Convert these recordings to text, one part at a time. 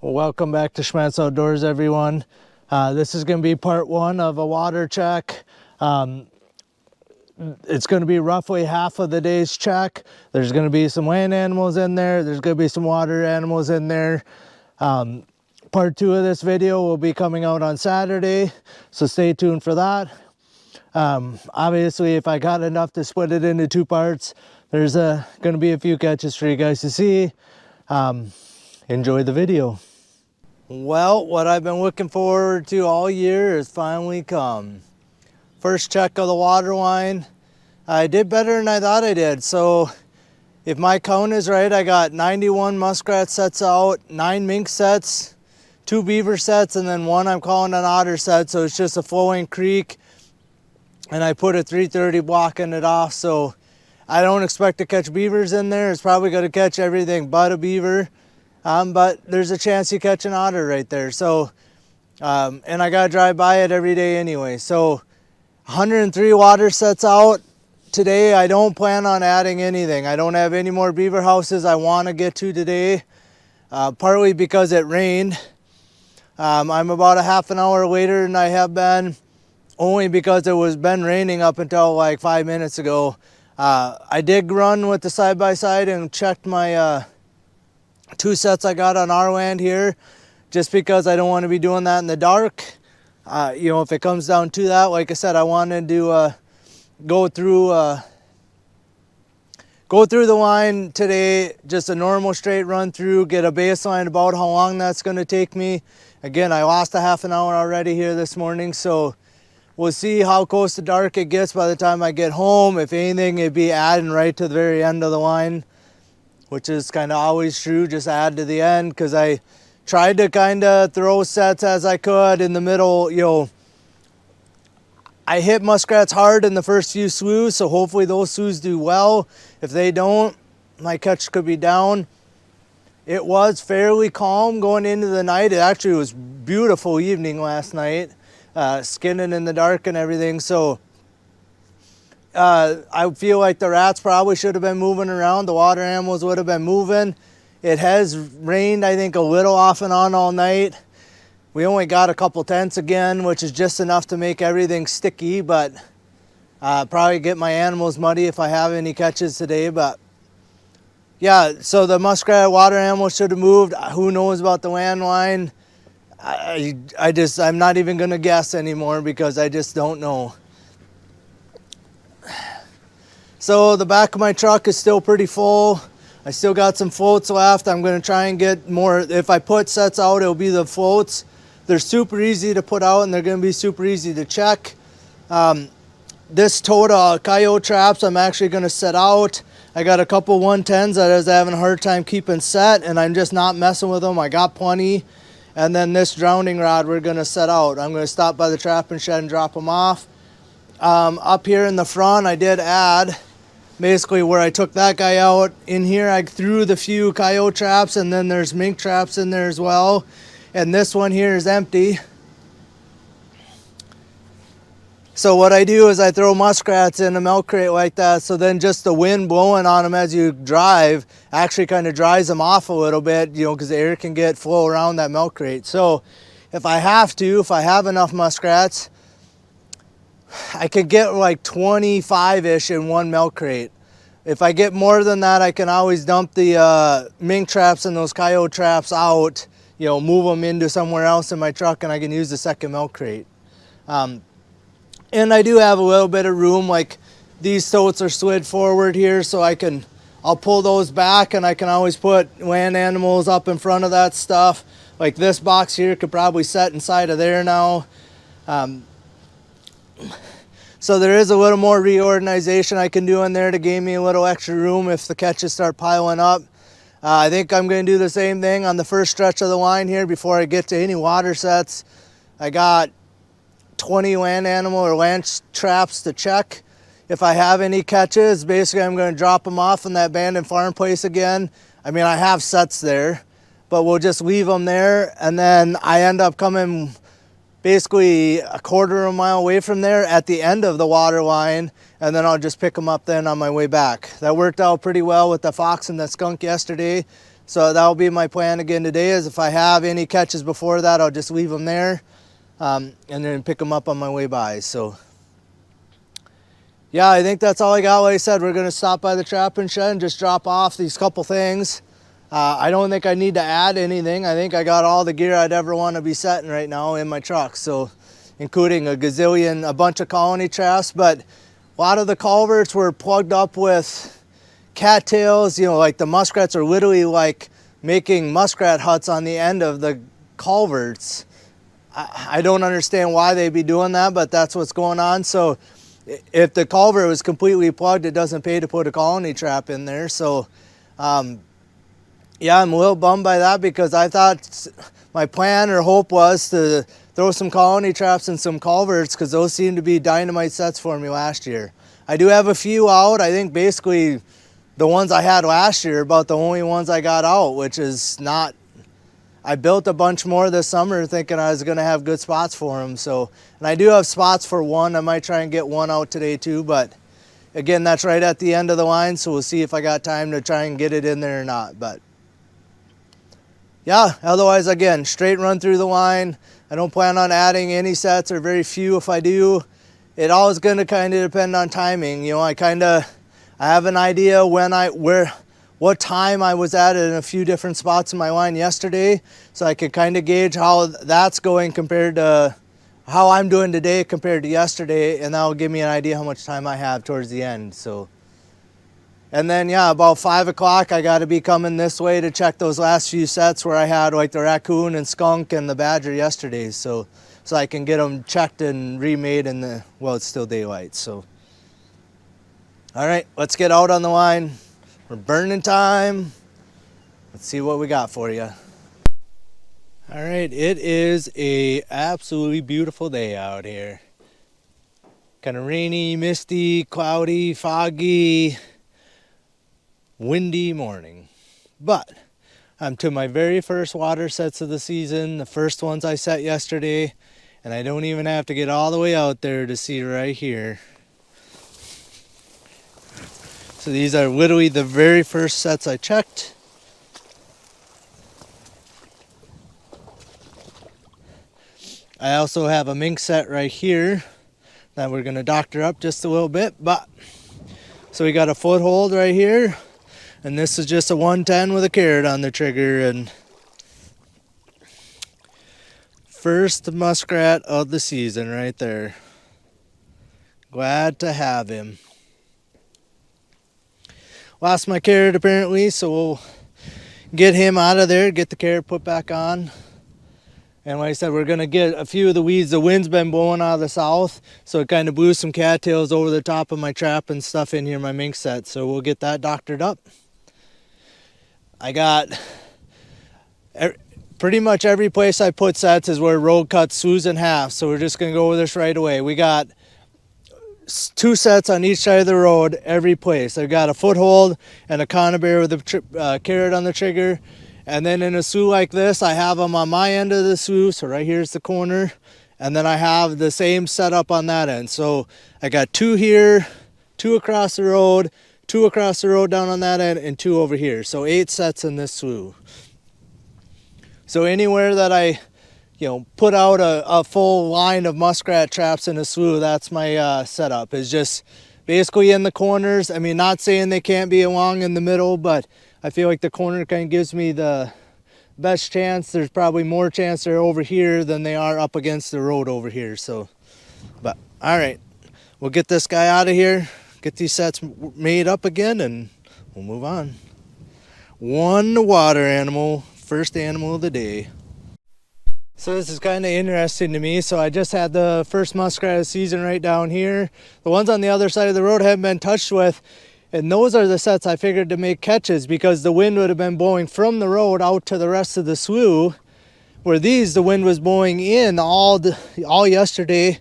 Welcome back to Schmattz Outdoors, everyone. This is going to be part one of a water check. It's going to be roughly half of the day's check. There's going to be some land animals in there. There's going to be some water animals in there. Part two of this video will be coming out on Saturday, so stay tuned for that. Obviously, if I got enough to split it into two parts, there's going to be a few catches for you guys to see. Enjoy the video. Well, what I've been looking forward to all year has finally come. First check of the water line. I did better than I thought I did. So if my count is right, I got 91 muskrat sets out, 9 mink sets, 2 beaver sets, and then 1 I'm calling an otter set. So it's just a flowing creek. And I put a 330 blocking it off. So I don't expect to catch beavers in there. It's probably going to catch everything but a beaver. But there's a chance you catch an otter right there. So, and I got to drive by it every day anyway. So 103 water sets out today. I don't plan on adding anything. I don't have any more beaver houses I want to get to today, partly because it rained. I'm about a half an hour later than I have been, only because it was been raining up until like 5 minutes ago. I did run with the side-by-side and checked my 2 sets I got on our land here, just because I don't want to be doing that in the dark. You know, if it comes down to that, like I said, I wanted to go through the line today, just a normal straight run through, get a baseline about how long that's going to take me. Again, I lost a half an hour already here this morning, so we'll see how close to dark it gets by the time I get home. If anything, it'd be adding right to the very end of the line, which is kind of always true, just add to the end, because I tried to kind of throw sets as I could in the middle. You know, I hit muskrats hard in the first few sloughs, so hopefully those sloughs do well. If they don't, my catch could be down. It was fairly calm going into the night. It actually was beautiful evening last night, skinning in the dark and everything. So I feel like the rats probably should have been moving around. The water animals would have been moving. It has rained, I think, a little off and on all night. We only got a couple tenths again, which is just enough to make everything sticky, but probably get my animals muddy if I have any catches today. But yeah, so the muskrat water animals should have moved. Who knows about the landline? I'm not even going to guess anymore because I just don't know. So the back of my truck is still pretty full. I still got some floats left. I'm going to try and get more. If I put sets out, it'll be the floats. They're super easy to put out and they're going to be super easy to check. This total coyote traps I'm actually going to set out. I got a couple 110s that I was having a hard time keeping set, and I'm just not messing with them. I got plenty. And then this drowning rod we're going to set out. I'm going to stop by the trapping shed and drop them off. Up here in the front, I did add, basically where I took that guy out, in here I threw the few coyote traps, and then there's mink traps in there as well. And this one here is empty. So what I do is I throw muskrats in a milk crate like that, so then just the wind blowing on them as you drive actually kind of dries them off a little bit, you know, because the air can flow around that milk crate. So if I have enough muskrats, I could get like 25-ish in one milk crate. If I get more than that, I can always dump the mink traps and those coyote traps out, you know, move them into somewhere else in my truck, and I can use the second milk crate. And I do have a little bit of room, like these totes are slid forward here, so I'll pull those back, and I can always put land animals up in front of that stuff. Like this box here could probably set inside of there now. So there is a little more reorganization I can do in there to gain me a little extra room if the catches start piling up. I think I'm going to do the same thing on the first stretch of the line here before I get to any water sets. I got 20 land animal or land traps to check. If I have any catches, basically I'm going to drop them off in that abandoned farm place again. I mean, I have sets there, but we'll just leave them there. And then I end up coming basically a quarter of a mile away from there at the end of the water line, and then I'll just pick them up then on my way back. That worked out pretty well with the fox and the skunk yesterday, so that'll be my plan again today, is if I have any catches before that, I'll just leave them there and then pick them up on my way by. So yeah, I think that's all I got. Like I said, we're gonna stop by the trapping shed and just drop off these couple things. I don't think I need to add anything. I think I got all the gear I'd ever want to be setting right now in my truck. So including a bunch of colony traps, but a lot of the culverts were plugged up with cattails. You know, like the muskrats are literally like making muskrat huts on the end of the culverts. I don't understand why they'd be doing that, but that's what's going on. So if the culvert was completely plugged, it doesn't pay to put a colony trap in there. So yeah, I'm a little bummed by that, because I thought my plan or hope was to throw some colony traps in some culverts, because those seemed to be dynamite sets for me last year. I do have a few out. I think basically the ones I had last year are about the only ones I got out, which is not... I built a bunch more this summer thinking I was going to have good spots for them. So, and I do have spots for one. I might try and get one out today too, but again, that's right at the end of the line, so we'll see if I got time to try and get it in there or not. But yeah, otherwise, again, straight run through the line. I don't plan on adding any sets, or very few if I do. It all is going to kind of depend on timing. You know, I have an idea what time I was at in a few different spots in my line yesterday, so I could kind of gauge how that's going compared to how I'm doing today compared to yesterday, and that will give me an idea how much time I have towards the end. So, and then yeah, about 5 o'clock I got to be coming this way to check those last few sets where I had like the raccoon and skunk and the badger yesterday, so I can get them checked and remade in the, well, it's still daylight. So all right, let's get out on the line. We're burning time. Let's see what we got for you. All right, it is a absolutely beautiful day out here. Kind of rainy, misty, cloudy, foggy, windy morning. But I'm to my very first water sets of the season, the first ones I set yesterday, and I don't even have to get all the way out there to see right here. So these are literally the very first sets I checked. I also have a mink set right here that we're going to doctor up just a little bit. But so we got a foothold right here, and this is just a 110 with a carrot on the trigger, and first muskrat of the season right there. Glad to have him. Lost my carrot apparently, so we'll get him out of there, get the carrot put back on. And like I said, we're gonna get a few of the weeds. The wind's been blowing out of the south, so it kind of blew some cattails over the top of my trap and stuff in here, my mink set. So we'll get that doctored up. I got pretty much every place I put sets is where road cuts sloughs in half. So we're just gonna go over this right away. We got 2 sets on each side of the road every place. I've got a foothold and a conibear with a carrot on the trigger, and then in a slough like this I have them on my end of the slough, so right here's the corner, and then I have the same setup on that end. So I got 2 here, 2 across the road, 2 across the road down on that end, and 2 over here. So 8 sets in this slough. So anywhere that I put out a full line of muskrat traps in a slough, that's my setup, is just basically in the corners. I mean, not saying they can't be along in the middle, but I feel like the corner kind of gives me the best chance. There's probably more chance they're over here than they are up against the road over here. So, but all right, we'll get this guy out of here, get these sets made up again, and we'll move on. One water animal, first animal of the day. So this is kind of interesting to me. So I just had the first muskrat of the season right down here. The ones on the other side of the road haven't been touched with, and those are the sets I figured to make catches, because the wind would have been blowing from the road out to the rest of the slough, where these, the wind was blowing in all yesterday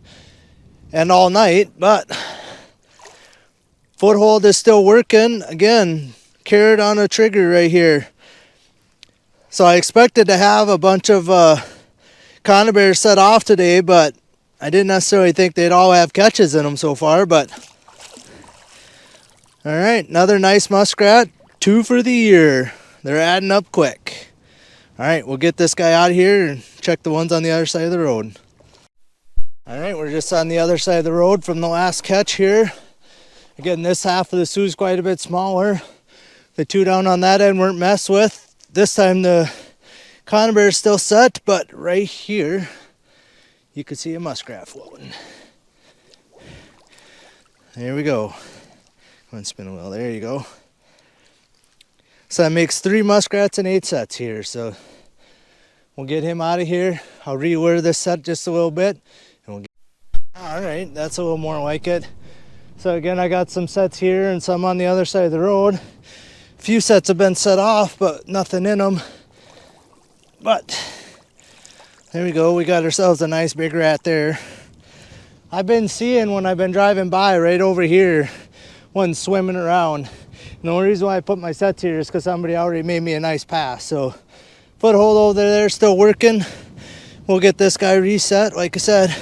and all night. But foothold is still working. Again, carrot on a trigger right here. So I expected to have a bunch of conibears set off today, but I didn't necessarily think they'd all have catches in them so far. But all right, another nice muskrat, 2 for the year. They're adding up quick. All right, we'll get this guy out of here and check the ones on the other side of the road. All right, we're just on the other side of the road from the last catch here. Again, this half of the Sioux is quite a bit smaller. The 2 down on that end weren't messed with. This time the conibear is still set, but right here you can see a muskrat floating. There we go. Come on, spin a wheel. There you go. So that makes 3 muskrats and 8 sets here. So we'll get him out of here. I'll re-lure this set just a little bit. And we'll get... All right, that's a little more like it. So again, I got some sets here and some on the other side of the road. A few sets have been set off, but nothing in them. But there we go. We got ourselves a nice big rat there. I've been seeing when I've been driving by right over here, one swimming around. And the only reason why I put my sets here is because somebody already made me a nice pass. So foothold over there, still working. We'll get this guy reset. Like I said,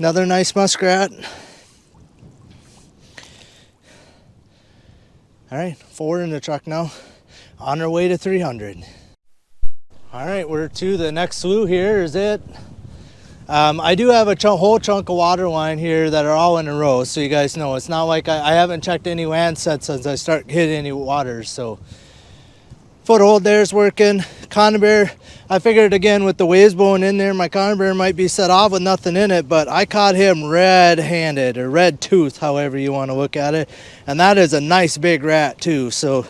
another nice muskrat. All right, 4 in the truck now. On our way to 300. All right, we're to the next slough here, is it? I do have a whole chunk of water line here that are all in a row, so you guys know. It's not like I haven't checked any land sets since I start hitting any waters, so. Foothold there's working. Conibear, I figured again with the waves blowing in there, my conibear might be set off with nothing in it, but I caught him red-handed or red-toothed, however you want to look at it. And that is a nice big rat too, so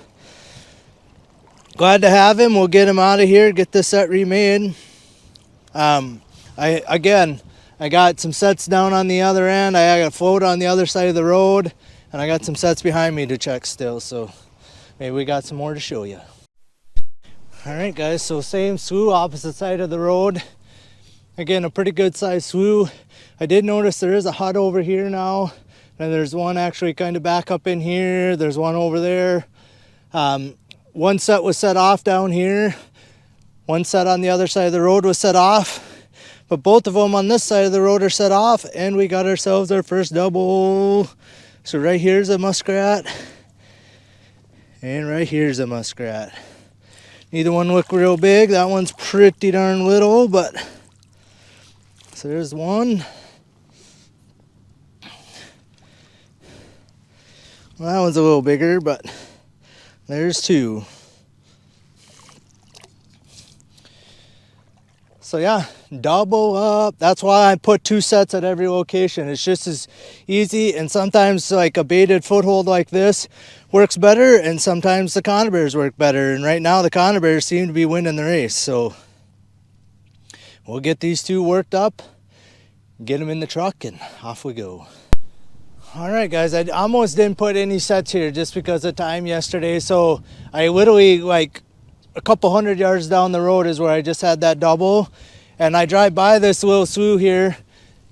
glad to have him. We'll get him out of here, get this set remade. I got some sets down on the other end. I got a float on the other side of the road, and I got some sets behind me to check still, so maybe we got some more to show you. All right, guys, so same slough, opposite side of the road. Again, a pretty good sized slough. I did notice there is a hut over here now, and there's one actually kind of back up in here. There's one over there. One set was set off down here. One set on the other side of the road was set off. But both of them on this side of the road are set off, and we got ourselves our first double. So right here's a muskrat, and right here's a muskrat. Neither one look real big. That one's pretty darn little, but so there's one. Well, that one's a little bigger, but there's 2. So yeah, double up. That's why I put 2 sets at every location. It's just as easy, and sometimes like a baited foothold like this works better, and sometimes the conibears work better. And right now the conibears seem to be winning the race. So we'll get these 2 worked up, get them in the truck, and off we go. All right, guys, I almost didn't put any sets here just because of time yesterday. So I literally like a couple 100 yards down the road is where I just had that double, and I drive by this little slough here,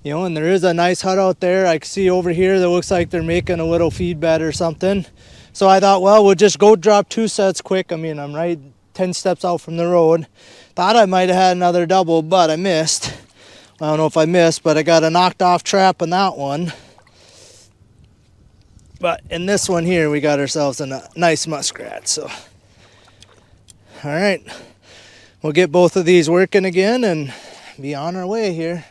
you know, and there is a nice hut out there. I can see over here that looks like they're making a little feed bed or something. So I thought, well, we'll just go drop 2 sets quick. I mean, I'm right 10 steps out from the road. Thought I might have had another double, but I missed. I don't know if I missed, but I got a knocked off trap on that one. But in this one here, we got ourselves a nice muskrat. So all right, we'll get both of these working again and be on our way here.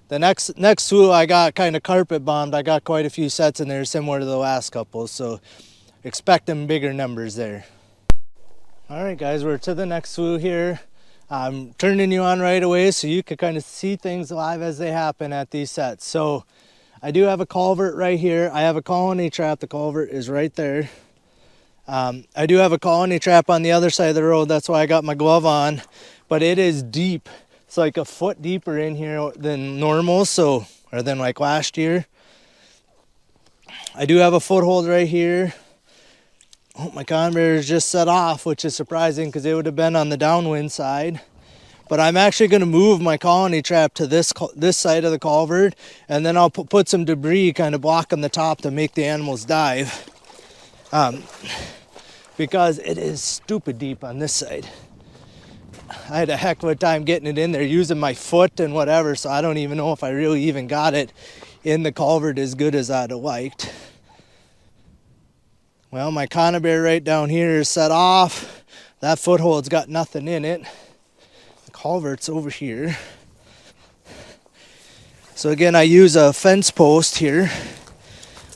The next slough I got kind of carpet bombed. I got quite a few sets in there similar to the last couple, so expect them bigger numbers there. All right, guys, we're to the next slough here. I'm turning you on right away so you can kind of see things live as they happen at these sets. So I do have a culvert right here. I have a colony trap. The culvert is right there. I do have a colony trap on the other side of the road. That's why I got my glove on, but it is deep. It's like a foot deeper in here than normal, so, or than like last year. I do have a foothold right here. Oh, my conibear is just set off, which is surprising because it would have been on the downwind side. But I'm actually going to move my colony trap to this side of the culvert, and then I'll put some debris kind of blocking the top to make the animals dive. Because it is stupid deep on this side. I had a heck of a time getting it in there using my foot and whatever, so I don't even know if I really even got it in the culvert as good as I'd have liked. Well, my conibear right down here is set off. That foothold's got nothing in it. The culvert's over here. So again, I use a fence post here.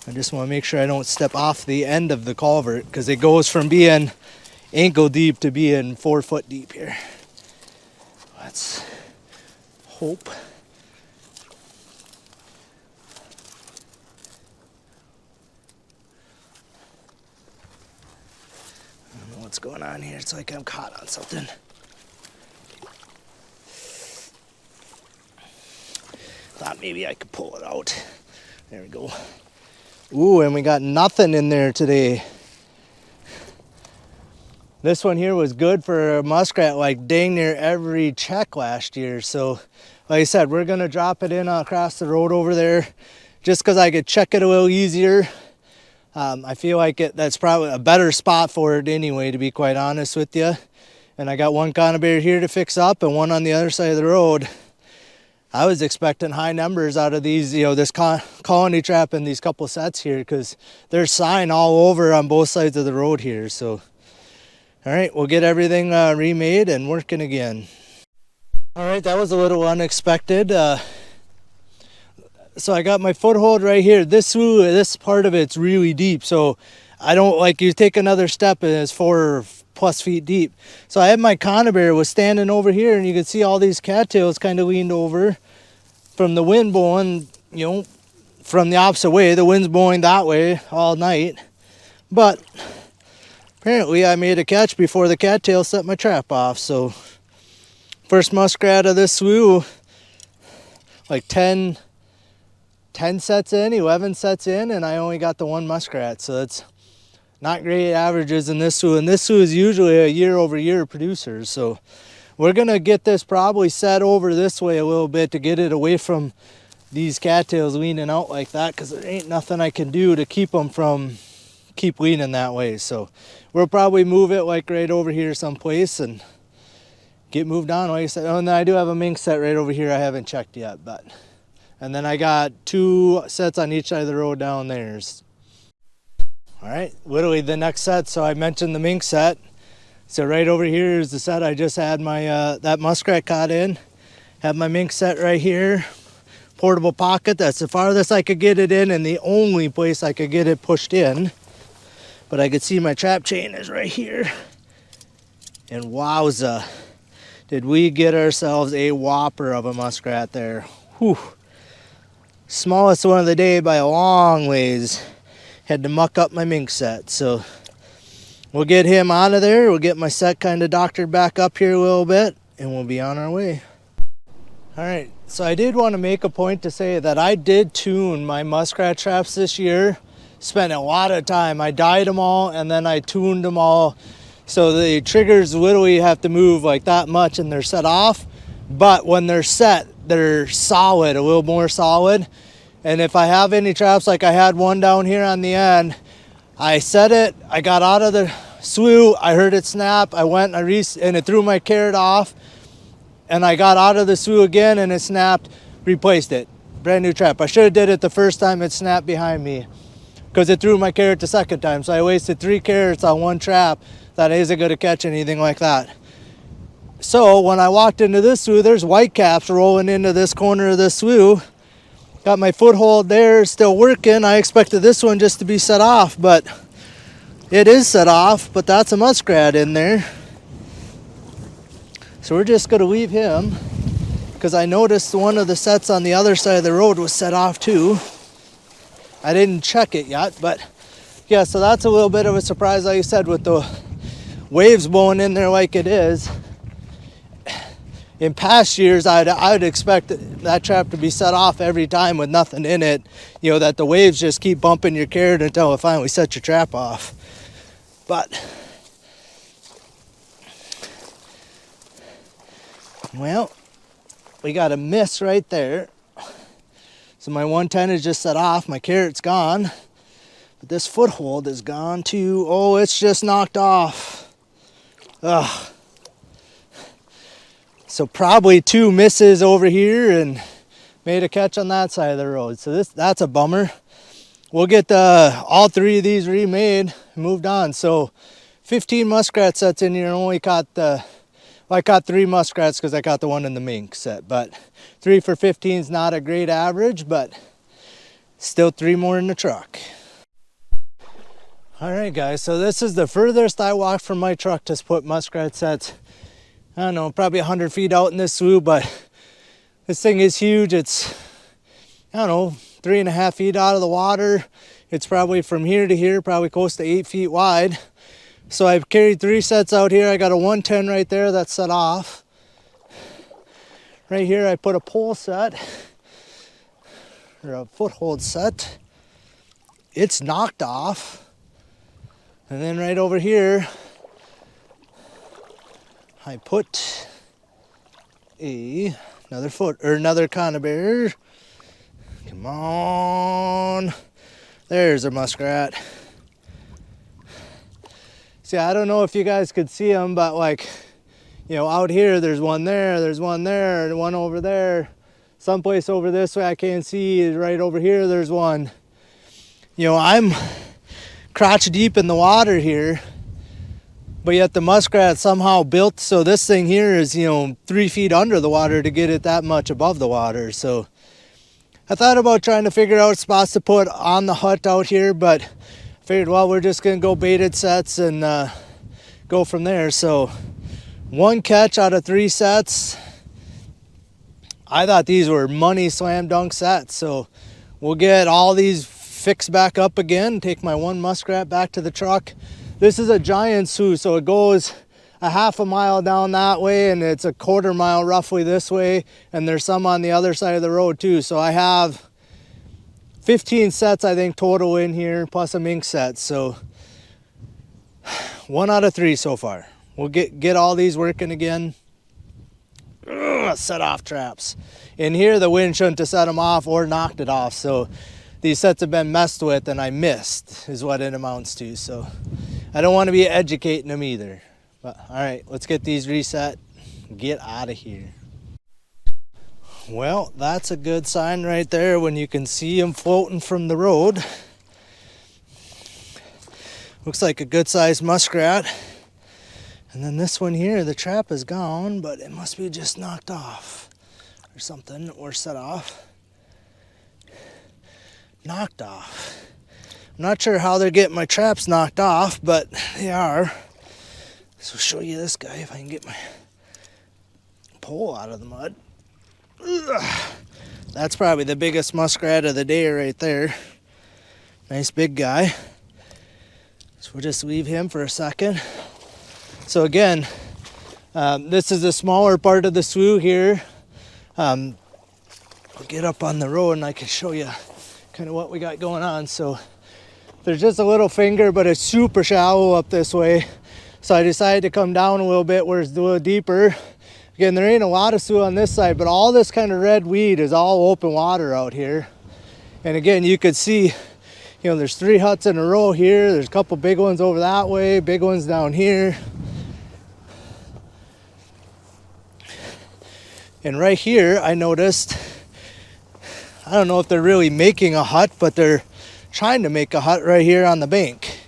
I just want to make sure I don't step off the end of the culvert, because it goes from being ankle deep to being 4 foot deep here. Let's hope. What's going on here? It's like I'm caught on something. Thought maybe I could pull it out. There we go. Ooh, and we got nothing in there today. This one here was good for a muskrat like dang near every check last year. So like I said, we're gonna drop it in across the road over there just because I could check it a little easier. I feel like that's probably a better spot for it anyway, to be quite honest with you. And I got one conibear here to fix up and one on the other side of the road. I was expecting high numbers out of these, this colony trap and these couple sets here, because there's sign all over on both sides of the road here. So, all right, we'll get everything remade and working again. All right, that was a little unexpected. So I got my foothold right here. This part of it's really deep, so I don't like you take another step and it's 4+ feet deep. So I had my conibear was standing over here, and you can see all these cattails kind of leaned over from the wind blowing, from the opposite way. The wind's blowing that way all night, but apparently I made a catch before the cattail set my trap off. So first muskrat of this slew, like 10 sets in, 11 sets in, and I only got the one muskrat. So that's not great averages in this zoo. And this zoo is usually a year-over-year producer. So we're going to get this probably set over this way a little bit to get it away from these cattails leaning out like that, because there ain't nothing I can do to keep them from keep leaning that way. So we'll probably move it like right over here someplace and get moved on. Like I said, oh, and then I do have a mink set right over here I haven't checked yet, but... And then I got 2 sets on each side of the road down there. All right, literally the next set. So I mentioned the mink set. So right over here is the set I just had my that muskrat caught in. Have my mink set right here. Portable pocket. That's the farthest I could get it in, and the only place I could get it pushed in. But I could see my trap chain is right here. And wowza, did we get ourselves a whopper of a muskrat there. Whew. Smallest one of the day by a long ways. Had to muck up my mink set. So we'll get him out of there. We'll get my set kind of doctored back up here a little bit, and we'll be on our way. All right, so I did want to make a point to say that I did tune my muskrat traps this year. Spent a lot of time. I dyed them all, and then I tuned them all. So the triggers literally have to move like that much and they're set off. But when they're set, they're solid, a little more solid. And if I have any traps, like I had one down here on the end, I set it, I got out of the slew, I heard it snap, I went and it threw my carrot off, and I got out of the slew again and it snapped, replaced it. Brand new trap. I should have did it the first time it snapped behind me, because it threw my carrot the second time. So I wasted 3 carrots on one trap that isn't going to catch anything like that. So when I walked into this slough, there's whitecaps rolling into this corner of this slough. Got my foothold there, still working. I expected this one just to be set off, but it is set off, but that's a muskrat in there. So we're just gonna leave him, because I noticed one of the sets on the other side of the road was set off too. I didn't check it yet, but yeah, so that's a little bit of a surprise, like you said, with the waves blowing in there like it is. In past years, I'd expect that trap to be set off every time with nothing in it. That the waves just keep bumping your carrot until it finally sets your trap off. But, well, we got a miss right there. So my 110 is just set off. My carrot's gone. But this foothold is gone too. Oh, it's just knocked off. Ugh. So probably 2 misses over here and made a catch on that side of the road. So that's a bummer. We'll get all 3 of these remade and moved on. So 15 muskrat sets in here. Only caught I caught 3 muskrats because I caught the one in the mink set. But 3 for 15 is not a great average, but still 3 more in the truck. All right, guys. So this is the furthest I walked from my truck to put muskrat sets. I don't know, probably 100 feet out in this slough, but this thing is huge. It's, I don't know, 3.5 feet out of the water. It's probably from here to here, probably close to 8 feet wide. So I've carried 3 sets out here. I got a 110 right there that's set off. Right here I put a pole set, or a foothold set. It's knocked off. And then right over here, I put another conibear. Come on. There's a muskrat. See, I don't know if you guys could see them, but like, you know, out here, there's one there, and one over there. Someplace over this way I can't see, right over here, there's one. You know, I'm crotch deep in the water here. But yet the muskrat somehow built so this thing here is, you know, 3 feet under the water to get it that much above the water. So I thought about trying to figure out spots to put on the hut out here, but I figured, well, we're just going to go baited sets and go from there. So 1 catch out of 3 sets. I thought these were money slam dunk sets. So we'll get all these fixed back up again, take my 1 muskrat back to the truck. This is a giant slough, so it goes a half a mile down that way and it's a 1/4 mile roughly this way, and there's some on the other side of the road too. So I have 15 sets I think total in here, plus a mink set. So 1 out of 3 so far. We'll get all these working again. Ugh, set off traps. In here the wind shouldn't have set them off or knocked it off, so these sets have been messed with and I missed is what it amounts to. So I don't want to be educating them either. But all right, let's get these reset and get out of here. Well, that's a good sign right there when you can see them floating from the road. Looks like a good sized muskrat. And then this one here, the trap is gone, but it must be just knocked off or something, or set off. Knocked off. I'm not sure how they're getting my traps knocked off, but they are. So I'll show you this guy if I can get my pole out of the mud. Ugh. That's probably the biggest muskrat of the day right there. Nice big guy. So we'll just leave him for a second. So again, this is the smaller part of the slough here. I'll get up on the road and I can show you kind of what we got going on. So there's just a little finger, but it's super shallow up this way. So I decided to come down a little bit where it's a little deeper. Again, there ain't a lot of slough on this side, but all this kind of red weed is all open water out here. And again, you could see, you know, there's 3 huts in a row here. There's a couple big ones over that way, big ones down here. And right here, I noticed, I don't know if they're really making a hut, but they're trying to make a hut right here on the bank.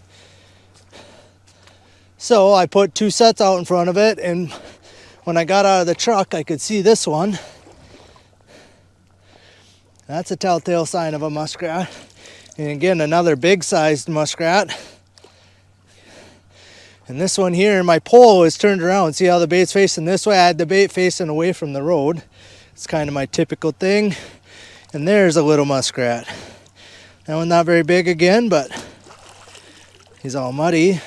So I put 2 sets out in front of it, and when I got out of the truck, I could see this one. That's a telltale sign of a muskrat. And again, another big sized muskrat. And this one here, my pole is turned around. See how the bait's facing this way? I had the bait facing away from the road. It's kind of my typical thing. And there's a little muskrat. That one's not very big again, but he's all muddy.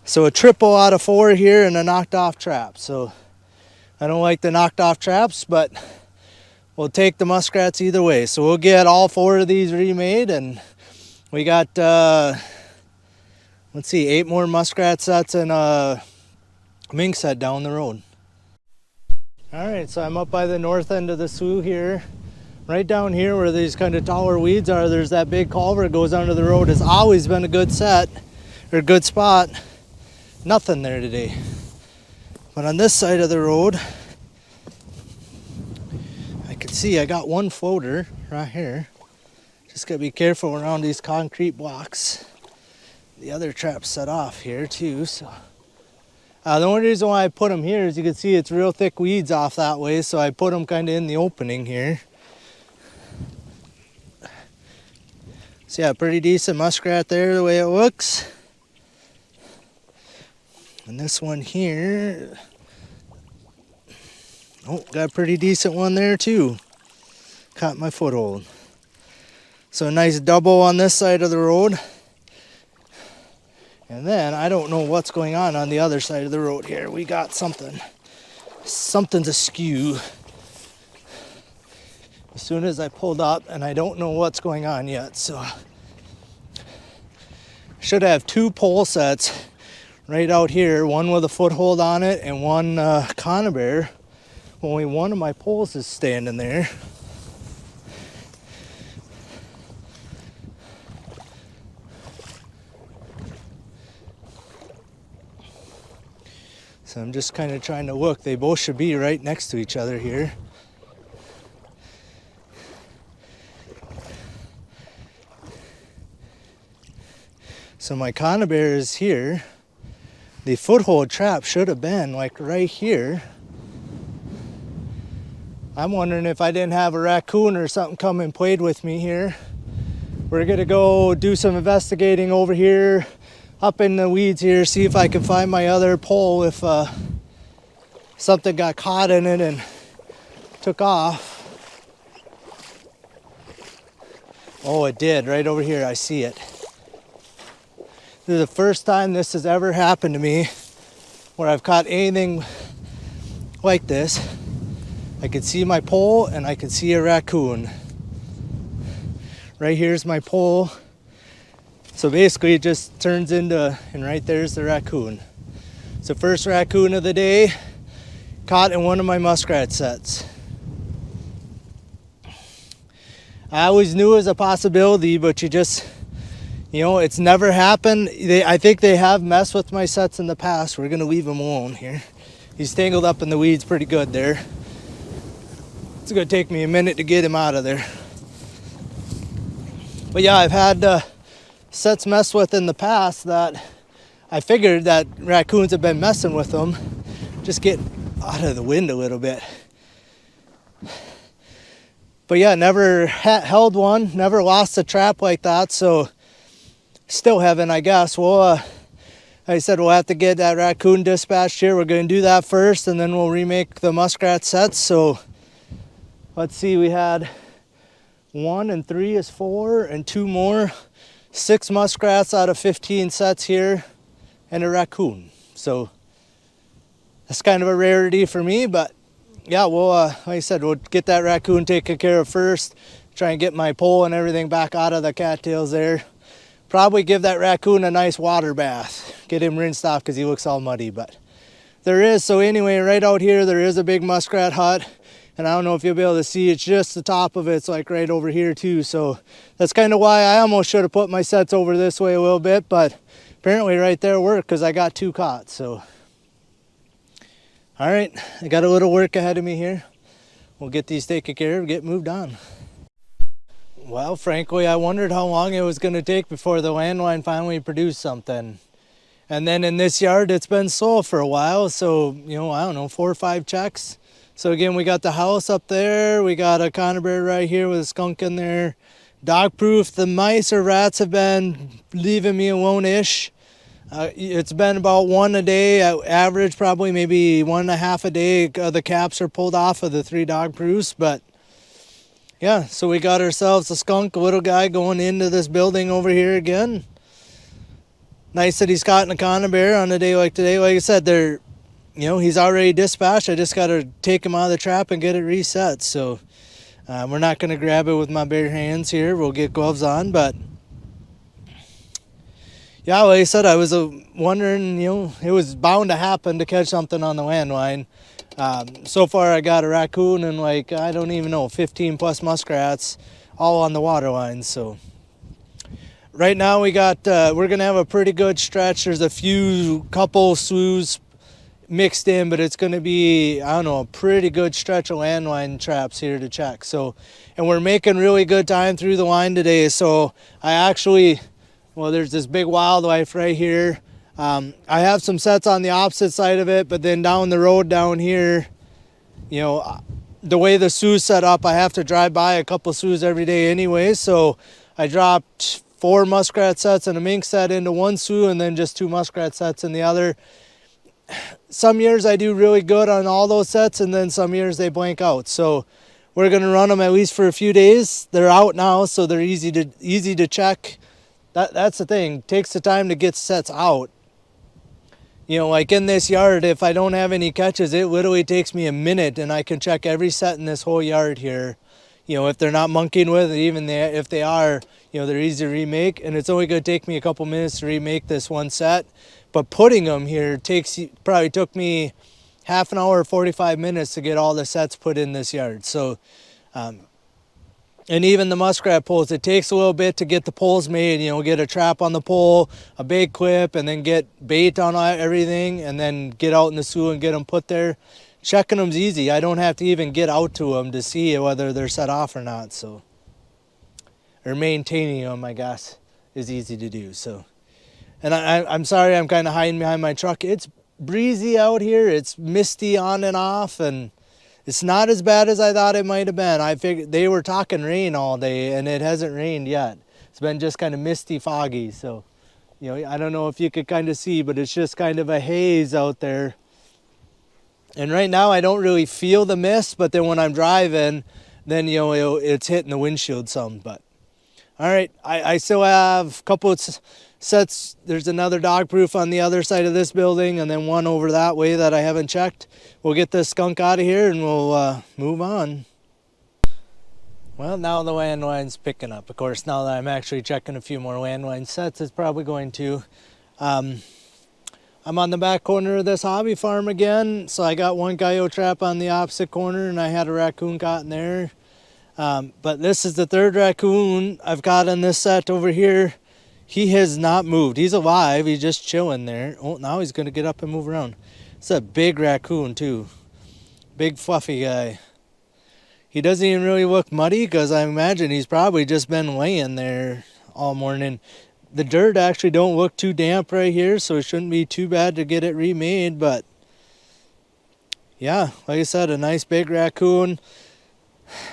So a triple out of 4 here and a knocked off trap. So I don't like the knocked off traps, but we'll take the muskrats either way. So we'll get all 4 of these remade, and we got, let's see, 8 more muskrat sets and a mink set down the road. All right, so I'm up by the north end of the slough here. Right down here where these kind of taller weeds are, there's that big culvert that goes under the road. It's always been a good set, or a good spot. Nothing there today. But on this side of the road, I can see I got one floater right here. Just gotta be careful around these concrete blocks. The other trap's set off here too, so. The only reason why I put them here is you can see it's real thick weeds off that way, so I put them kind of in the opening here. So yeah, pretty decent muskrat there the way it looks. And this one here, oh, got a pretty decent one there too. Caught my foothold. So a nice double on this side of the road. And then I don't know what's going on the other side of the road here. We got something's askew. As soon as I pulled up, and I don't know what's going on yet, so should have two pole sets right out here, one with a foothold on it and one conibear. Only one of my poles is standing there. So I'm just kind of trying to look. They both should be right next to each other here. So my conibear is here. The foothold trap should have been like right here. I'm wondering if I didn't have a raccoon or something come and played with me here. We're gonna go do some investigating over here, up in the weeds here, see if I can find my other pole if something got caught in it and took off. Oh, it did, right over here, I see it. This is the first time this has ever happened to me where I've caught anything like this. I can see my pole and I can see a raccoon. Right here's my pole. So basically it just turns into, and right there's the raccoon. It's the first raccoon of the day, caught in one of my muskrat sets. I always knew it was a possibility, but you just, you know, it's never happened. I think they have messed with my sets in the past. We're gonna leave him alone here. He's tangled up in the weeds pretty good there. It's gonna take me a minute to get him out of there. But yeah, I've had sets messed with in the past that I figured that raccoons have been messing with them. Just get out of the wind a little bit. But yeah, never held one, never lost a trap like that, so still haven't, I guess. Well, like I said, we'll have to get that raccoon dispatched here. We're going to do that first, and then we'll remake the muskrat sets. So let's see, we had 1 and 3 is 4, and 2 more. 6 muskrats out of 15 sets here, and a raccoon. So that's kind of a rarity for me, but yeah, we'll, like I said, we'll get that raccoon taken care of first. Try and get my pole and everything back out of the cattails there. Probably give that raccoon a nice water bath. Get him rinsed off because he looks all muddy, but there is. So anyway, right out here, there is a big muskrat hut. And I don't know if you'll be able to see, it's just the top of it's like right over here too. So that's kind of why I almost should have put my sets over this way a little bit, but apparently right there worked because I got 2 caught, so. All right, I got a little work ahead of me here. We'll get these taken care of, get moved on. Well, frankly, I wondered how long it was gonna take before the landline finally produced something. And then in this yard, it's been slow for a while. So, you know, I don't know, 4 or 5 checks. So again, we got the house up there. We got a conibear right here with a skunk in there. Dog proof. The mice or rats have been leaving me alone-ish. It's been about 1 a day, average probably maybe 1.5 a day. The caps are pulled off of the 3 dog proofs, but yeah, so we got ourselves a skunk, a little guy going into this building over here again. Nice that he's caught in a conibear on a day like today. Like I said, they're, you know, he's already dispatched. I just got to take him out of the trap and get it reset. So we're not going to grab it with my bare hands here. We'll get gloves on, but yeah, like I said, I was wondering, you know, it was bound to happen to catch something on the landline. So far I got a raccoon and like, I don't even know, 15 plus muskrats all on the water line. So right now we got, we're going to have a pretty good stretch. There's a couple sloughs mixed in, but it's going to be, I don't know, a pretty good stretch of landline traps here to check. So, and we're making really good time through the line today. So I actually, well, there's this big wildlife right here. I have some sets on the opposite side of it, but then down the road down here, you know, the way the Sioux's set up, I have to drive by a couple Sioux's every day anyway. So I dropped 4 muskrat sets and a mink set into one Sioux, and then just 2 muskrat sets in the other. Some years I do really good on all those sets, and then some years they blank out. So we're gonna run them at least for a few days. They're out now, so they're easy to check. That's the thing. It takes the time to get sets out. You know, like in this yard, if I don't have any catches, it literally takes me a minute, and I can check every set in this whole yard here. You know, if they're not monkeying with it, even if they are, you know, they're easy to remake, and it's only gonna take me a couple minutes to remake this one set. But putting them here probably took me half an hour or 45 minutes to get all the sets put in this yard. So, and even the muskrat poles, it takes a little bit to get the poles made. You know, get a trap on the pole, a bait clip, and then get bait on everything, and then get out in the Sioux and get them put there. Checking them's easy. I don't have to even get out to them to see whether they're set off or not. So, or maintaining them, I guess, is easy to do. So. And I'm sorry, I'm kind of hiding behind my truck. It's breezy out here. It's misty on and off, and it's not as bad as I thought it might have been. I figured they were talking rain all day, and it hasn't rained yet. It's been just kind of misty, foggy. So, you know, I don't know if you could kind of see, but it's just kind of a haze out there. And right now, I don't really feel the mist, but then when I'm driving, then, you know, it's hitting the windshield some. But all right, I still have a couple of sets. There's another dog proof on the other side of this building, and then one over that way that I haven't checked. We'll get this skunk out of here, and we'll move on. Well, now the landline's picking up. Of course, now that I'm actually checking a few more landline sets, it's probably going to. I'm on the back corner of this hobby farm again, so I got one coyote trap on the opposite corner, and I had a raccoon caught in there. But this is the 3rd raccoon I've got in this set over here. He has not moved. He's alive. He's just chilling there. Oh, now he's going to get up and move around. It's a big raccoon too. Big fluffy guy. He doesn't even really look muddy because I imagine he's probably just been laying there all morning. The dirt actually don't look too damp right here, so it shouldn't be too bad to get it remade. But yeah, like I said, a nice big raccoon.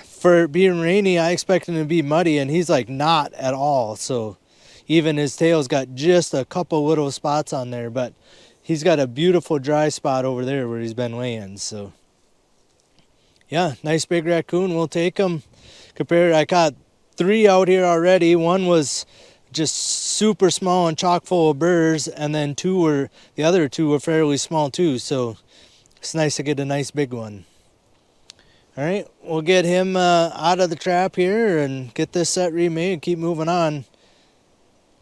For being rainy, I expect him to be muddy, and he's like not at all. So even his tail's got just a couple little spots on there, but he's got a beautiful dry spot over there where he's been laying. So yeah, nice big raccoon. We'll take him. I caught 3 out here already. One was just super small and chock full of burrs, and then the other 2 were fairly small too. So it's nice to get a nice big one. All right, we'll get him out of the trap here and get this set remade and keep moving on.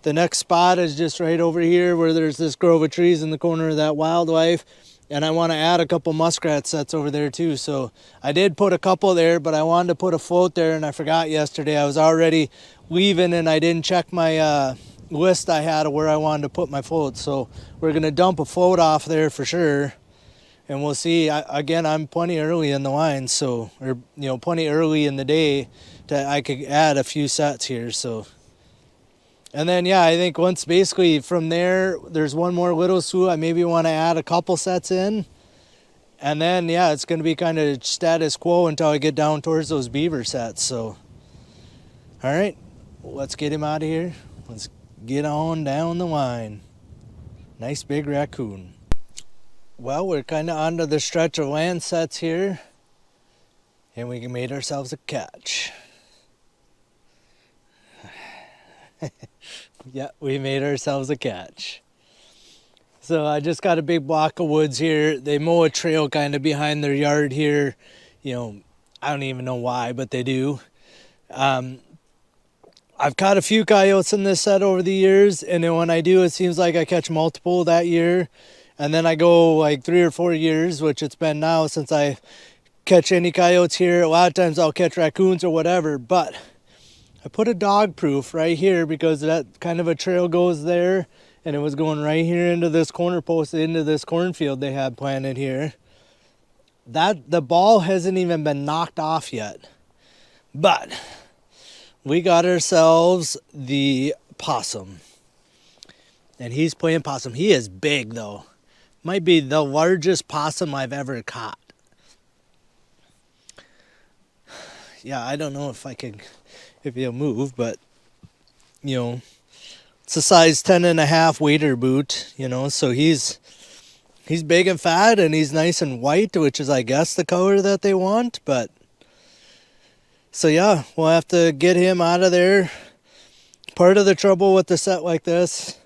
The next spot is just right over here where there's this grove of trees in the corner of that wildlife. And I want to add a couple muskrat sets over there too. So I did put a couple there, but I wanted to put a float there, and I forgot yesterday. I was already leaving, and I didn't check my list I had of where I wanted to put my float. So we're going to dump a float off there for sure. And we'll see. Again, I'm plenty early in the line, so, or, you know, plenty early in the day that I could add a few sets here. So, and then, yeah, I think once basically from there, there's one more little Sioux. I maybe want to add a couple sets in. And then, yeah, it's going to be kind of status quo until I get down towards those beaver sets. So, all right, let's get him out of here. Let's get on down the line. Nice big raccoon. Well, we're kind of onto the stretch of land sets here, and we made ourselves a catch. Yeah, we made ourselves a catch. So I just got a big block of woods here. They mow a trail kind of behind their yard here. You know, I don't even know why, but they do. I've caught a few coyotes in this set over the years, and then when I do, it seems like I catch multiple that year. And then I go like 3 or 4 years, which it's been now since I catch any coyotes here. A lot of times I'll catch raccoons or whatever, but I put a dog proof right here because that kind of a trail goes there, and it was going right here into this corner post, into this cornfield they had planted here. That the ball hasn't even been knocked off yet, but we got ourselves the possum, and he's playing possum. He is big though, might be the largest possum I've ever caught. Yeah, I don't know if he'll move, but you know, it's a size 10.5 wader boot, you know, so he's big and fat, and he's nice and white, which is, I guess, the color that they want. But so yeah, we'll have to get him out of there. Part of the trouble with a set like this,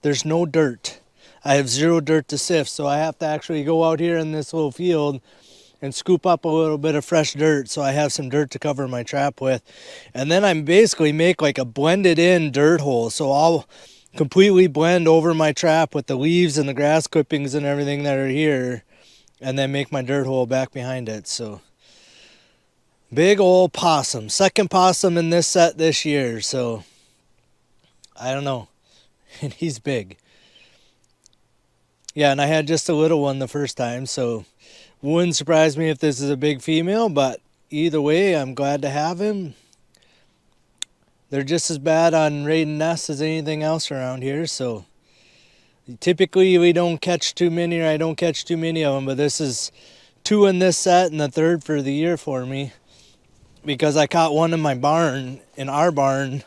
there's no dirt. I have zero dirt to sift, so I have to actually go out here in this little field and scoop up a little bit of fresh dirt, so I have some dirt to cover my trap with. And then I basically make like a blended in dirt hole, so I'll completely blend over my trap with the leaves and the grass clippings and everything that are here, and then make my dirt hole back behind it. So big old possum, second possum in this set this year, so I don't know. And he's big. Yeah, and I had just a little one the first time, so wouldn't surprise me if this is a big female, but either way, I'm glad to have him. They're just as bad on raiding nests as anything else around here, so typically we don't catch too many, or I don't catch too many of them, but this is 2 in this set and the 3rd for the year for me, because I caught one in my barn, in our barn,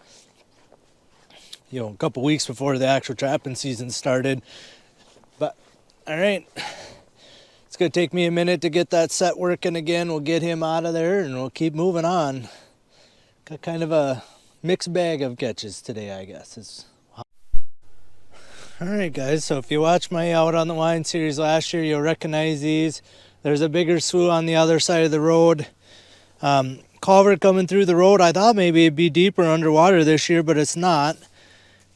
you know, a couple weeks before the actual trapping season started. But all right, it's gonna take me a minute to get that set working again. We'll get him out of there and we'll keep moving on. Got kind of a mixed bag of catches today, I guess. All right, guys, so if you watched my Out on the Line series last year, you'll recognize these. There's a bigger slough on the other side of the road. Culvert coming through the road. I thought maybe it'd be deeper underwater this year, but it's not.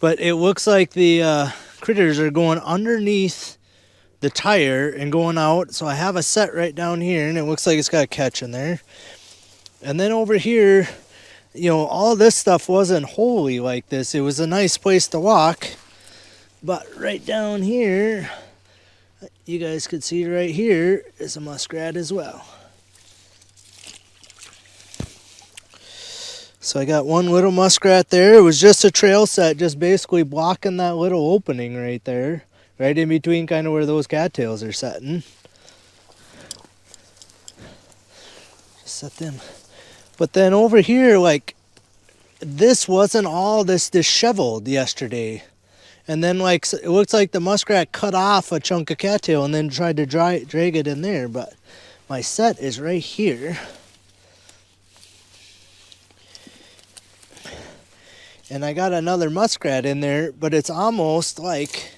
But it looks like the critters are going underneath the tire and going out. So I have a set right down here, and it looks like it's got a catch in there. And then over here, you know, all this stuff wasn't wholly like this. It was a nice place to walk. But right down here, you guys could see right here is a muskrat as well. So I got one little muskrat there. It was just a trail set, just basically blocking that little opening right there, right in between kind of where those cattails are setting. Just set them. But then over here, like, this wasn't all this disheveled yesterday. And then, like, it looks like the muskrat cut off a chunk of cattail and then tried to drag it in there. But my set is right here. And I got another muskrat in there, but it's almost like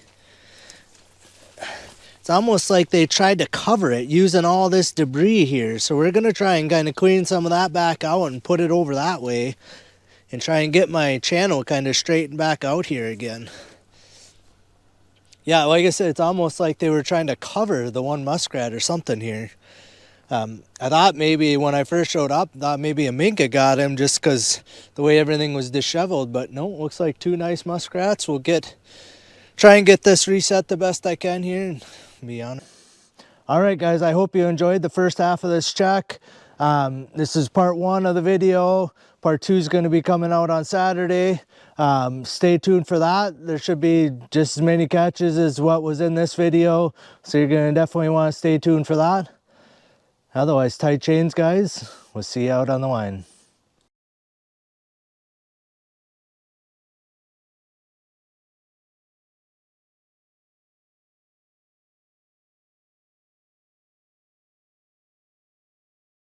they tried to cover it using all this debris here. So we're going to try and kind of clean some of that back out and put it over that way and try and get my channel kind of straightened back out here again. Yeah, like I said, it's almost like they were trying to cover the one muskrat or something here. I thought maybe when I first showed up, thought maybe a mink had got him just because the way everything was disheveled. But no, it looks like 2 nice muskrats. We'll try and get this reset the best I can here and be on it. All right, guys, I hope you enjoyed the first half of this check. This is part 1 of the video. Part 2 is going to be coming out on Saturday. Stay tuned for that. There should be just as many catches as what was in this video. So you're going to definitely want to stay tuned for that. Otherwise, tight chains, guys. We'll see you out on the line.